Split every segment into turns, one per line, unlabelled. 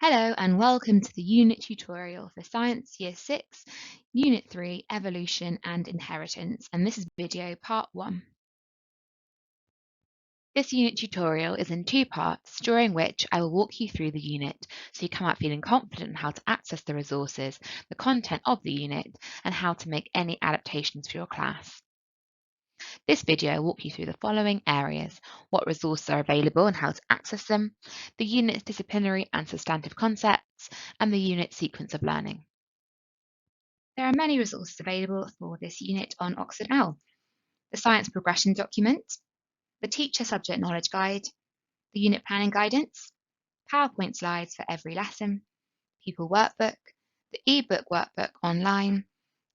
Hello and welcome to the unit tutorial for Science Year 6, Unit 3, Evolution and Inheritance, and this is video part 1. This unit tutorial is in 2 parts, during which I will walk you through the unit so you come out feeling confident in how to access the resources, the content of the unit, and how to make any adaptations for your class. This video will walk you through the following areas: what resources are available and how to access them, the unit's disciplinary and substantive concepts, and the unit sequence of learning. There are many resources available for this unit on Oxford OWL: the Science Progression Document, the Teacher Subject Knowledge Guide, the Unit Planning Guidance, PowerPoint slides for every lesson, Pupil Workbook, the eBook Workbook online,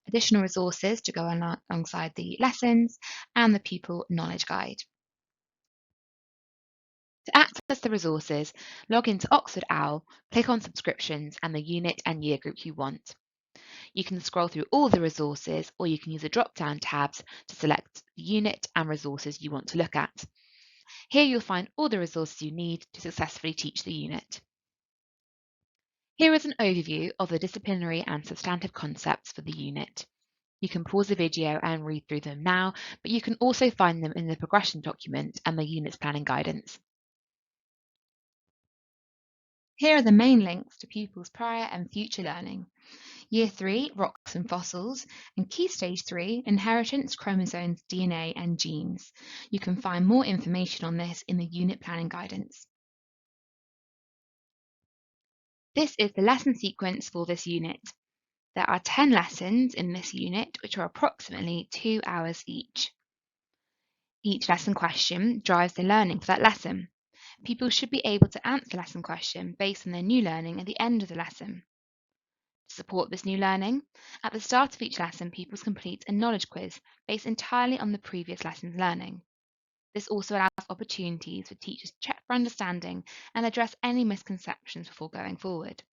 additional resources to go alongside the lessons, and the Pupil Knowledge Guide. To access the resources, log into Oxford OWL, click on Subscriptions and the unit and year group you want. You can scroll through all the resources, or you can use the drop-down tabs to select the unit and resources you want to look at. Here you'll find all the resources you need to successfully teach the unit. Here is an overview of the disciplinary and substantive concepts for the unit. You can pause the video and read through them now, but you can also find them in the progression document and the unit's planning guidance. Here are the main links to pupils' prior and future learning. Year 3, Rocks and Fossils, and Key Stage 3, Inheritance, Chromosomes, DNA and Genes. You can find more information on this in the unit planning guidance. This is the lesson sequence for this unit. There are 10 lessons in this unit, which are approximately 2 hours each. Each lesson question drives the learning for that lesson. Pupils should be able to answer the lesson question based on their new learning at the end of the lesson. To support this new learning, at the start of each lesson, pupils complete a knowledge quiz based entirely on the previous lesson's learning. This also allows opportunities for teachers to check for understanding and address any misconceptions before going forward.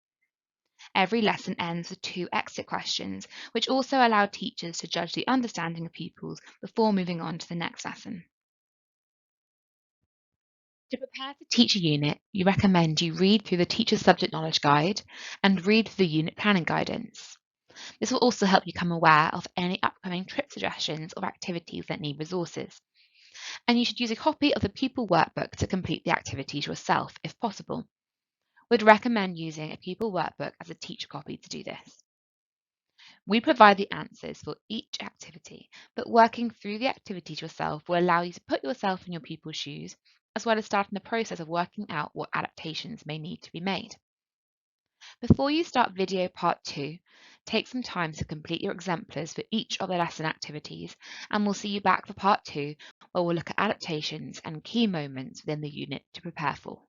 Every lesson ends with 2 exit questions, which also allow teachers to judge the understanding of pupils before moving on to the next lesson. To prepare to teach a unit, we recommend you read through the Teacher's Subject Knowledge Guide and read through the unit planning guidance. This will also help you become aware of any upcoming trip suggestions or activities that need resources. And you should use a copy of the pupil workbook to complete the activities yourself, if possible. We'd recommend using a pupil workbook as a teacher copy to do this. We provide the answers for each activity, but working through the activities yourself will allow you to put yourself in your pupil's shoes, as well as starting the process of working out what adaptations may need to be made. Before you start video part 2, take some time to complete your exemplars for each of the lesson activities, and we'll see you back for part 2, where we'll look at adaptations and key moments within the unit to prepare for.